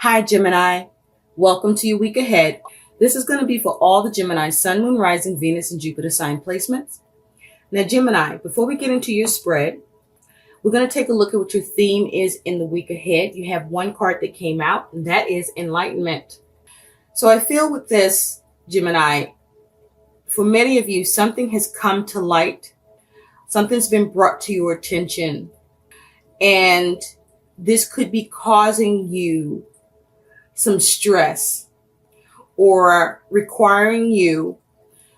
Hi, Gemini. Welcome to your week ahead. This is going to be for all the Gemini Sun, Moon, Rising, Venus, and Jupiter sign placements. Now, Gemini, before we get into your spread, we're going to take a look at what your theme is in the week ahead. You have one card that came out, and that is Enlightenment. So I feel with this, Gemini, for many of you, something has come to light. Something's been brought to your attention. And this could be causing you some stress or requiring you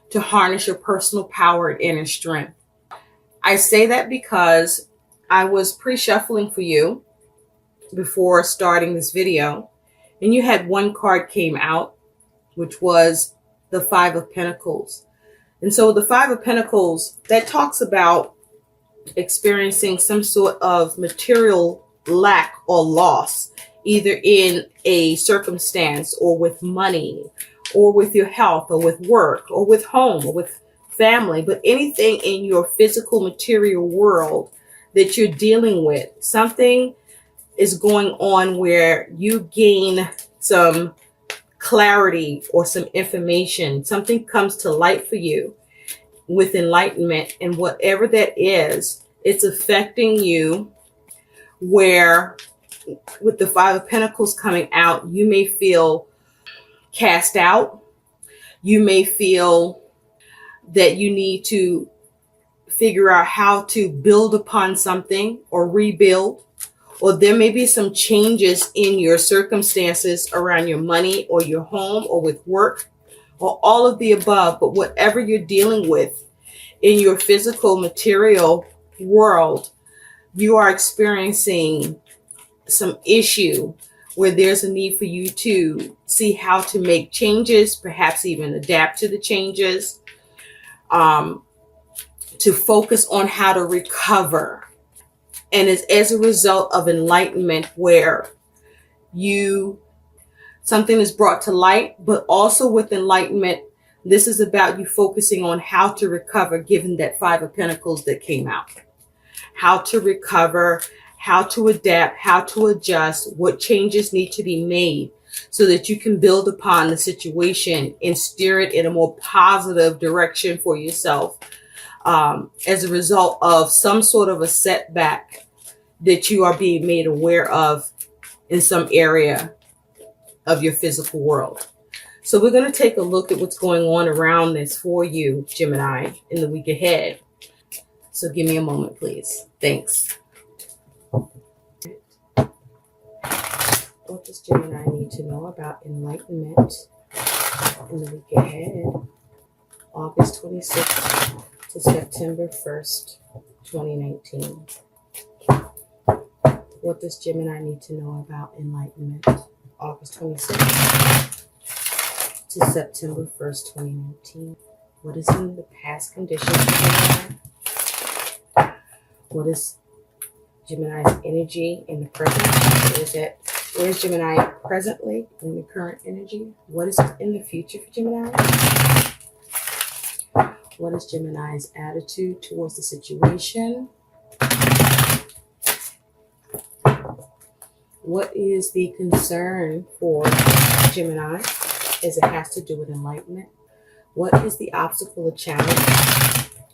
to harness your personal power and inner strength. I say that because I was pre-shuffling for you before starting this video, and you had one card came out, which was the Five of Pentacles. And so the Five of Pentacles, that talks about experiencing some sort of material lack or loss, either in a circumstance or with money or with your health or with work or with home or with family, but anything in your physical material world that you're dealing with. Something is going on where you gain some clarity or some information. Something comes to light for you with enlightenment, and whatever that is, it's affecting you where with the Five of Pentacles coming out, you may feel cast out. You may feel that you need to figure out how to build upon something or rebuild, or there may be some changes in your circumstances around your money or your home or with work or all of the above. But whatever you're dealing with in your physical material world, you are experiencing some issue where there's a need for you to see how to make changes, perhaps even adapt to the changes, to focus on how to recover. And it's as a result of enlightenment where something is brought to light, but also with enlightenment, this is about you focusing on how to recover, given that Five of Pentacles that came out. How to recover, how to adapt, how to adjust, what changes need to be made so that you can build upon the situation and steer it in a more positive direction for yourself, as a result of some sort of a setback that you are being made aware of in some area of your physical world. So we're going to take a look at what's going on around this for you, Gemini, in the week ahead. So give me a moment, please. Thanks. What does Gemini need to know about enlightenment in the week ahead? August 26th to September 1st, 2019. What does Gemini need to know about enlightenment? August 26th to September 1st, 2019. What is in the past conditions for Gemini? What is Gemini's energy in the present? Where is Gemini presently in the current energy? What is in the future for Gemini? What is Gemini's attitude towards the situation? What is the concern for Gemini as it has to do with enlightenment? What is the obstacle or challenge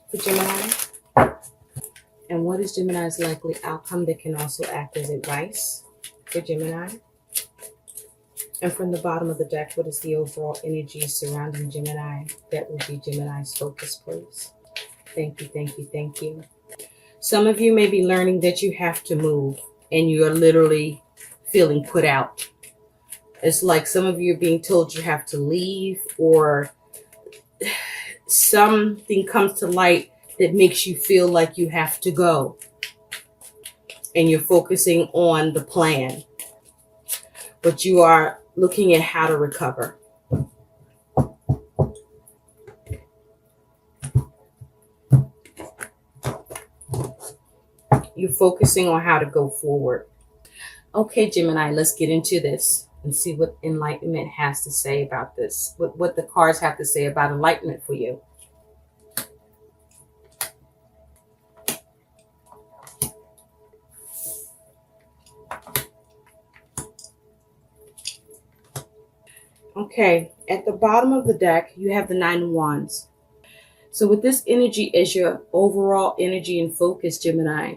for Gemini? And what is Gemini's likely outcome that can also act as advice for Gemini? And from the bottom of the deck, what is the overall energy surrounding Gemini? That will be Gemini's focus, please. Thank you, thank you, thank you. Some of you may be learning that you have to move and you are literally feeling put out. It's like some of you are being told you have to leave, or something comes to light that makes you feel like you have to go. And you're focusing on the plan, but you are looking at how to recover. You're focusing on how to go forward. Okay, Gemini, let's get into this and see what enlightenment has to say about this. What the cards have to say about enlightenment for you. Okay, at the bottom of the deck, you have the Nine of Wands. So with this energy as your overall energy and focus, Gemini,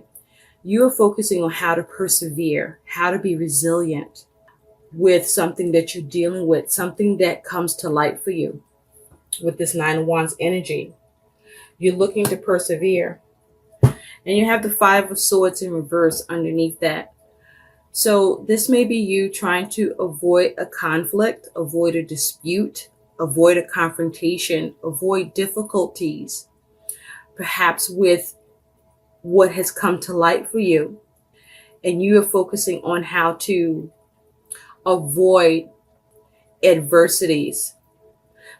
you are focusing on how to persevere, how to be resilient with something that you're dealing with, something that comes to light for you. With this Nine of Wands energy, you're looking to persevere. And you have the Five of Swords in reverse underneath that. So this may be you trying to avoid a conflict, avoid a dispute, avoid a confrontation, avoid difficulties, perhaps with what has come to light for you. And you are focusing on how to avoid adversities.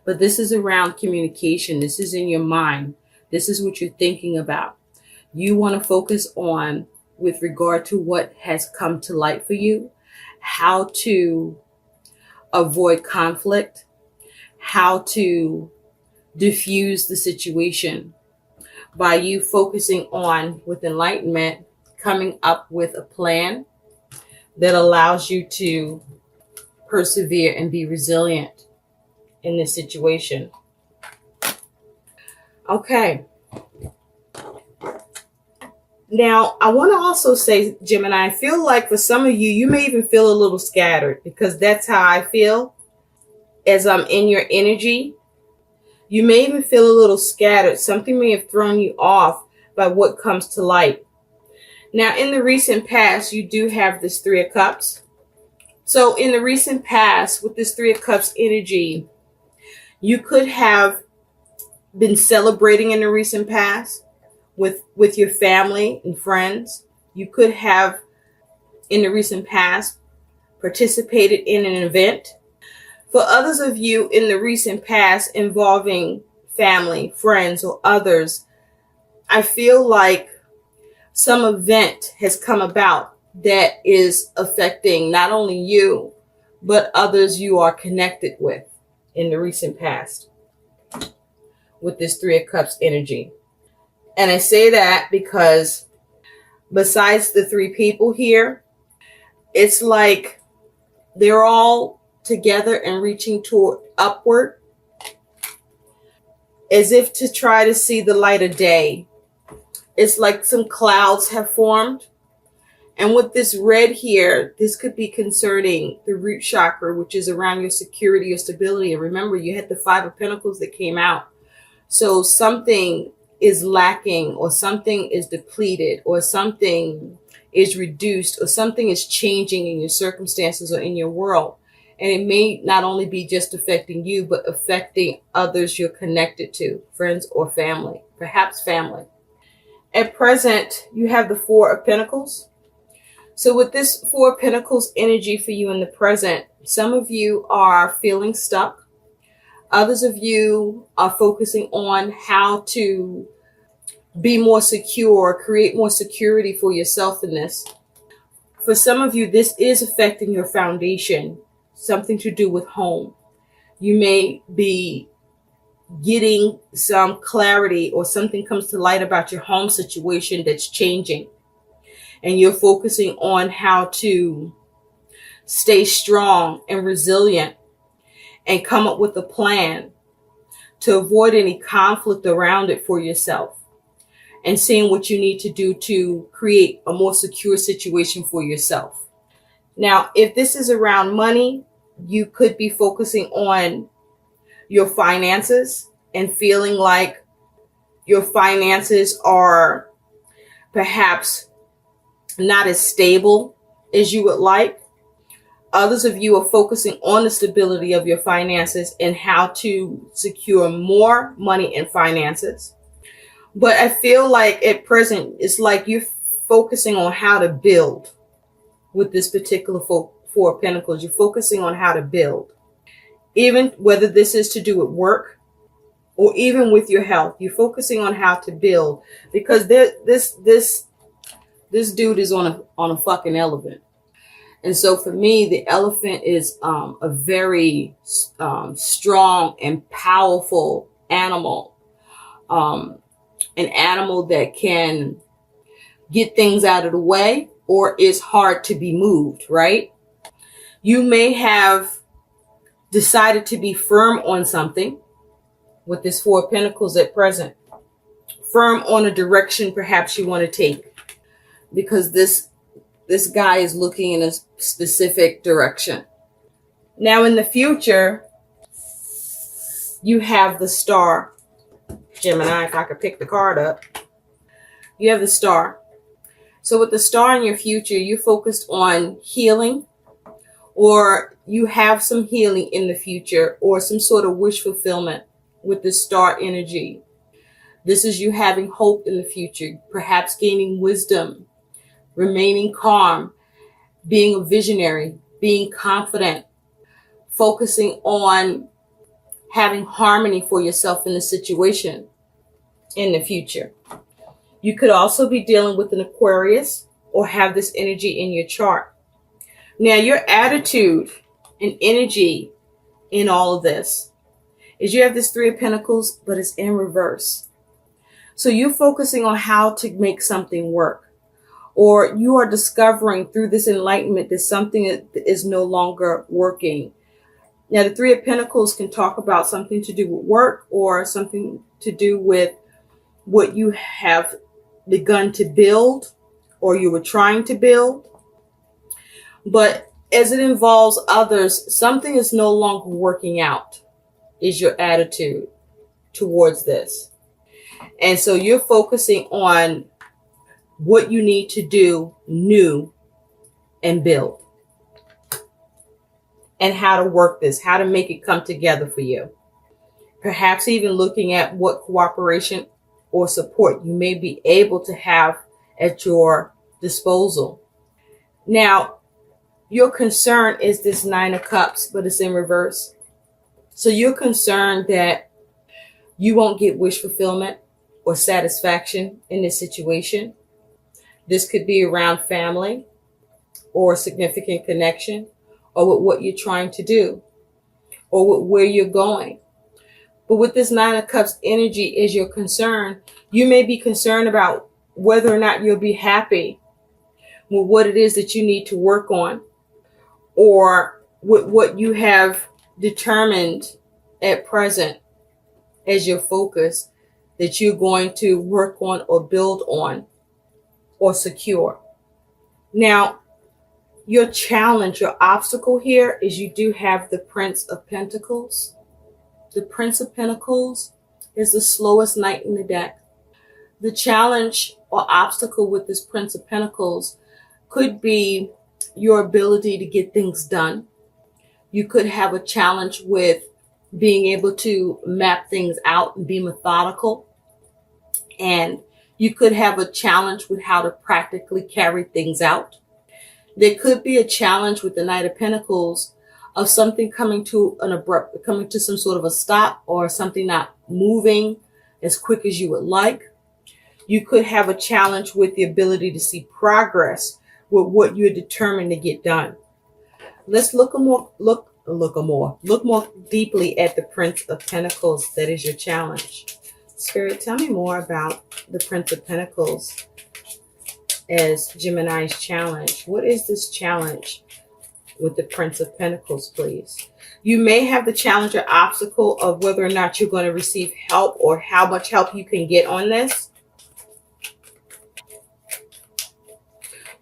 But this is around communication. This is in your mind. This is what you're thinking about. You want to focus on, with regard to what has come to light for you, how to avoid conflict, how to diffuse the situation by you focusing on, with enlightenment, coming up with a plan that allows you to persevere and be resilient in this situation. Okay. Now, I want to also say, Gemini, I feel like for some of you, you may even feel a little scattered, because that's how I feel as I'm in your energy. You may even feel a little scattered. Something may have thrown you off by what comes to light. Now, in the recent past, you do have this Three of Cups. So in the recent past, with this Three of Cups energy, you could have been celebrating in the recent past with your family and friends. You could have, in the recent past, participated in an event. For others of you, in the recent past, involving family, friends, or others, I feel like some event has come about that is affecting not only you, but others you are connected with in the recent past with this Three of Cups energy. And I say that because besides the three people here, it's like they're all together and reaching toward upward, as if to try to see the light of day. It's like some clouds have formed. And with this red here, this could be concerning the root chakra, which is around your security or stability. And remember, you had the Five of Pentacles that came out. So something is lacking, or something is depleted, or something is reduced, or something is changing in your circumstances or in your world. And it may not only be just affecting you, but affecting others you're connected to, friends or family, perhaps family. At present, you have the Four of Pentacles. So with this Four of Pentacles energy for you in the present, some of you are feeling stuck. Others of you are focusing on how to be more secure, create more security for yourself in this. For some of you, this is affecting your foundation, something to do with home. You may be getting some clarity, or something comes to light about your home situation that's changing. And you're focusing on how to stay strong and resilient and come up with a plan to avoid any conflict around it for yourself, and seeing what you need to do to create a more secure situation for yourself. Now, if this is around money, you could be focusing on your finances and feeling like your finances are perhaps not as stable as you would like. Others of you are focusing on the stability of your finances and how to secure more money and finances. But I feel like at present, it's like you're focusing on how to build with this particular Four of Pentacles. You're focusing on how to build. Even whether this is to do with work or even with your health, you're focusing on how to build, because this dude is on a fucking elephant. And so for me, the elephant is a very strong and powerful animal. An animal that can get things out of the way, or is hard to be moved, right? You may have decided to be firm on something with this Four of Pentacles at present. Firm on a direction perhaps you want to take, because this guy is looking in a specific direction. Now in the future, you have the Star. Gemini, if I could pick the card up. You have the Star. So with the Star in your future, you're focused on healing, or you have some healing in the future, or some sort of wish fulfillment with the Star energy. This is you having hope in the future, perhaps gaining wisdom, remaining calm, being a visionary, being confident, focusing on having harmony for yourself in the situation in the future. You could also be dealing with an Aquarius or have this energy in your chart. Now, your attitude and energy in all of this is you have this Three of Pentacles, but it's in reverse. So you're focusing on how to make something work, or you are discovering through this enlightenment that something is no longer working. Now, the Three of Pentacles can talk about something to do with work or something to do with what you have begun to build or you were trying to build. But as it involves others, something is no longer working out, is your attitude towards this. And so you're focusing on what you need to do new and build, and how to work this, how to make it come together for you. Perhaps even looking at what cooperation or support you may be able to have at your disposal. Now, your concern is this Nine of Cups, but it's in reverse. So you're concerned that you won't get wish fulfillment or satisfaction in this situation. This could be around family or significant connection, or with what you're trying to do, or with where you're going. But with this Nine of Cups energy is your concern. You may be concerned about whether or not you'll be happy with what it is that you need to work on, or with what you have determined at present as your focus that you're going to work on or build on or secure. Now, your challenge, your obstacle here is you do have the Prince of Pentacles. The Prince of Pentacles is the slowest knight in the deck. The challenge or obstacle with this Prince of Pentacles could be your ability to get things done. You could have a challenge with being able to map things out and be methodical. And you could have a challenge with how to practically carry things out. There could be a challenge with the Knight of Pentacles of something coming to some sort of a stop, or something not moving as quick as you would like. You could have a challenge with the ability to see progress with what you're determined to get done. Let's look more deeply at the Prince of Pentacles. That is your challenge. Spirit, tell me more about the Prince of Pentacles as Gemini's challenge. What is this challenge with the Prince of Pentacles, please? You may have the challenge or obstacle of whether or not you're going to receive help, or how much help you can get on this.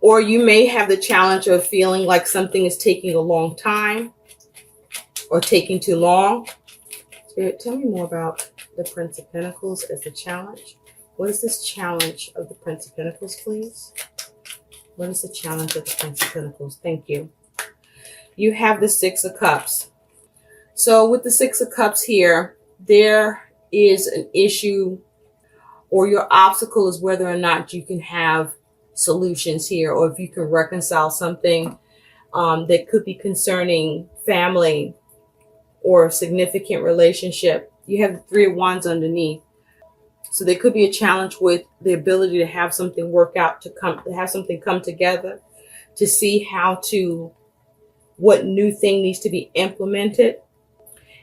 Or you may have the challenge of feeling like something is taking a long time or taking too long. Spirit, tell me more about the Prince of Pentacles as the challenge. What is this challenge of the Prince of Pentacles, please? What is the challenge of the Prince of Pentacles? Thank you. You have the Six of Cups. So with the Six of Cups here, there is an issue, or your obstacle is whether or not you can have solutions here, or if you can reconcile something that could be concerning family or a significant relationship. You have the Three of Wands underneath. So there could be a challenge with the ability to have something work out, to have something come together, to see what new thing needs to be implemented,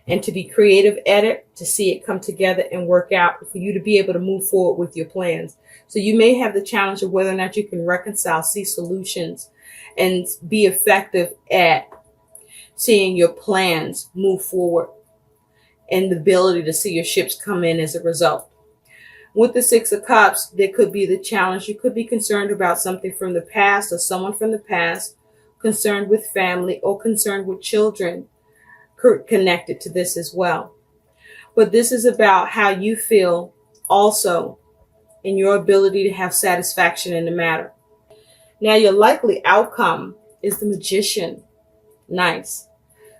and to be creative at it, to see it come together and work out for you to be able to move forward with your plans. So you may have the challenge of whether or not you can reconcile, see solutions, and be effective at seeing your plans move forward and the ability to see your ships come in as a result. With the Six of Cups, there could be the challenge. You could be concerned about something from the past or someone from the past, concerned with family or concerned with children connected to this as well. But this is about how you feel also in your ability to have satisfaction in the matter. Now, your likely outcome is the Magician. Nice.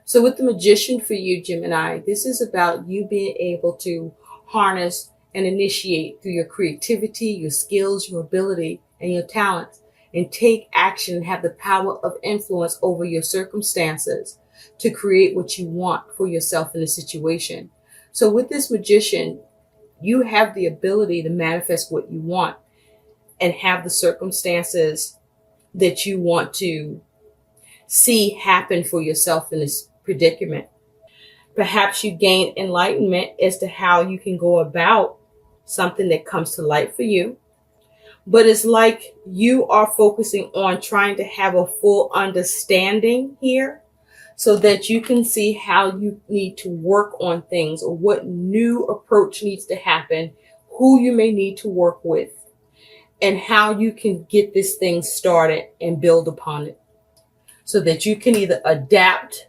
So with the Magician for you, Gemini, this is about you being able to harness and initiate through your creativity, your skills, your ability, and your talents, and take action and have the power of influence over your circumstances to create what you want for yourself in a situation. So with this Magician, you have the ability to manifest what you want and have the circumstances that you want to see happen for yourself in this predicament. Perhaps you gain enlightenment as to how you can go about something that comes to light for you. But it's like you are focusing on trying to have a full understanding here so that you can see how you need to work on things or what new approach needs to happen, who you may need to work with, and how you can get this thing started and build upon it so that you can either adapt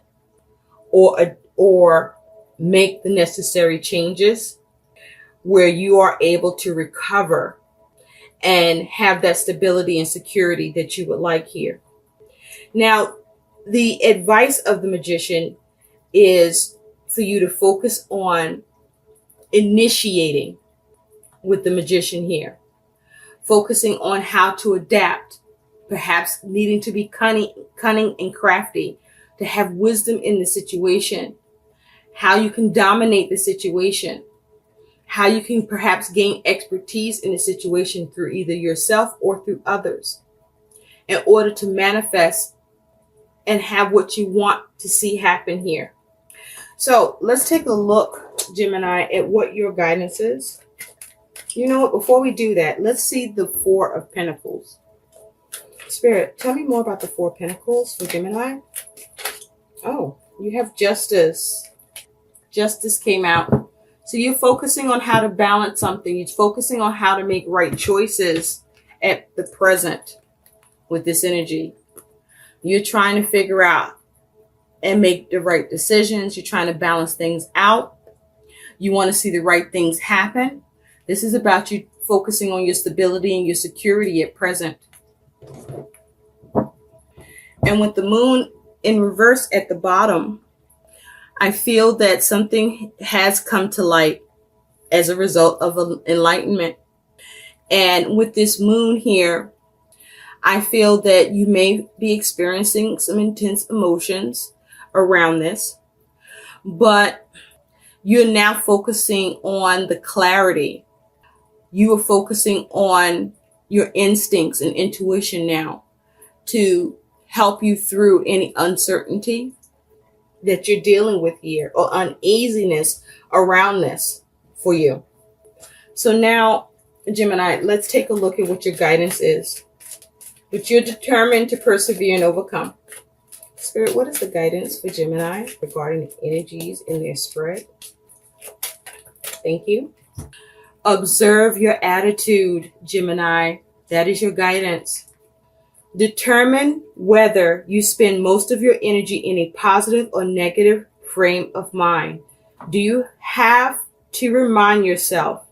or make the necessary changes where you are able to recover and have that stability and security that you would like here. Now, the advice of the Magician is for you to focus on initiating with the Magician here, focusing on how to adapt, perhaps needing to be cunning and crafty, to have wisdom in the situation, how you can dominate the situation, how you can perhaps gain expertise in the situation through either yourself or through others in order to manifest and have what you want to see happen here. So let's take a look, Gemini, at what your guidance is. You know what? Before we do that, let's see the Four of Pentacles. Spirit, tell me more about the Four of Pentacles for Gemini. Oh, you have Justice. Justice came out. So you're focusing on how to balance something. You're focusing on how to make right choices at the present with this energy. You're trying to figure out and make the right decisions. You're trying to balance things out. You want to see the right things happen. This is about you focusing on your stability and your security at present. And with the moon in reverse at the bottom, I feel that something has come to light as a result of enlightenment. And with this moon here, I feel that you may be experiencing some intense emotions around this, but you're now focusing on the clarity. You are focusing on your instincts and intuition now to help you through any uncertainty that you're dealing with here or uneasiness around this for you. So now, Gemini, let's take a look at what your guidance is. But you're determined to persevere and overcome. Spirit, what is the guidance for Gemini regarding the energies in their spread? Thank you. Observe your attitude, Gemini. That is your guidance. Determine whether you spend most of your energy in a positive or negative frame of mind. Do you have to remind yourself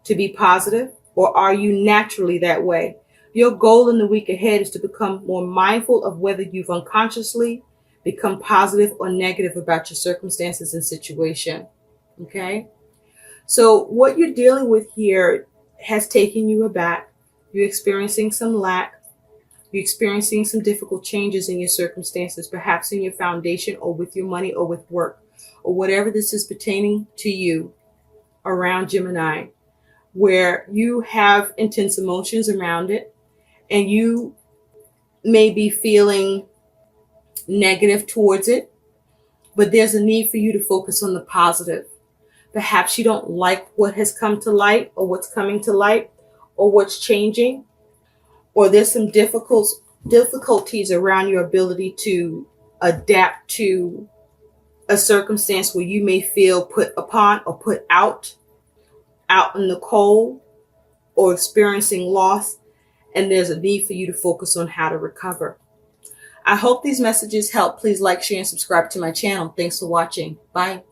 to be positive, or are you naturally that way? Your goal in the week ahead is to become more mindful of whether you've unconsciously become positive or negative about your circumstances and situation. Okay? So what you're dealing with here has taken you aback. You're experiencing some lack. You're experiencing some difficult changes in your circumstances, perhaps in your foundation or with your money or with work or whatever this is pertaining to you around Gemini, where you have intense emotions around it and you may be feeling negative towards it, but there's a need for you to focus on the positive. Perhaps you don't like what has come to light or what's coming to light or what's changing, or there's some difficulties around your ability to adapt to a circumstance where you may feel put upon or put out in the cold, or experiencing loss, and there's a need for you to focus on how to recover. I hope these messages help. Please like, share, and subscribe to my channel. Thanks for watching. Bye.